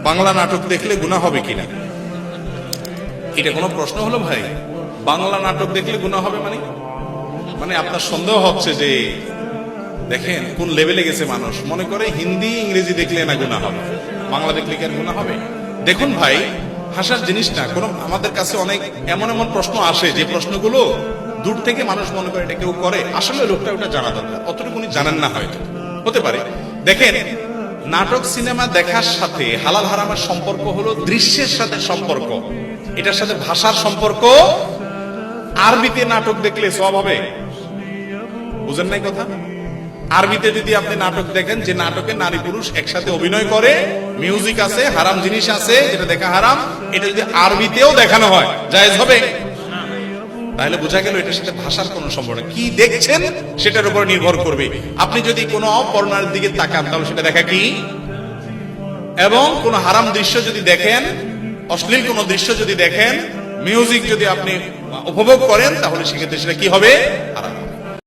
বাংলা নাটক দেখলে গুনাহ হবে কিনা, এটা কোনো প্রশ্ন হলো ভাই? বাংলা নাটক দেখলে গুনাহ হবে মানে মানে আপনার সন্দেহ হচ্ছে যে দেখেন কোন লেভেলে গেছে মানুষ, মনে করে হিন্দি ইংরেজি দেখলে না গুনাহ হবে, বাংলা দেখলে কি আর গুনাহ হবে? দেখুন ভাই, হাসার জিনিস না। কোন আমাদের কাছে অনেক এমন এমন প্রশ্ন আসে যে প্রশ্নগুলো দূর থেকে মানুষ মনে করে এটা কেউ করে, আসলে লোকটা ওটা জানা দরকার, অতটুকু উনি জানেন না, হয়তো হতে পারে। দেখেন, নাটক সিনেমা দেখার সাথে হালাল হারামের সম্পর্ক হলো দৃশ্যের সাথে সম্পর্ক, এটার সাথে ভাষার সম্পর্ক। আরবিতে নাটক দেখলে সওয়াব হবে, বুঝেন নাই কথা? আরবিতে যদি আপনি নাটক দেখেন যে নাটকে নারী পুরুষ একসাথে অভিনয় করে, মিউজিক আছে, হারাম জিনিস আছে যেটা দেখা হারাম, এটা যদি আরবিতেও দেখানো হয় জায়েজ হবে? তাহলে বোঝা গেল এটার সাথে ভাষার কোনো সম্পর্ক নেই। কি দেখছেন সেটার উপর নির্ভর করবে। আপনি যদি কোনো পর্নোর দিকে তাকান তাহলে সেটা দেখা কি, এবং কোন হারাম দৃশ্য যদি দেখেন, অশ্লীল কোন দৃশ্য যদি দেখেন, মিউজিক যদি আপনি উপভোগ করেন, তাহলে সেক্ষেত্রে সেটা কি হবে? হারাম হবে।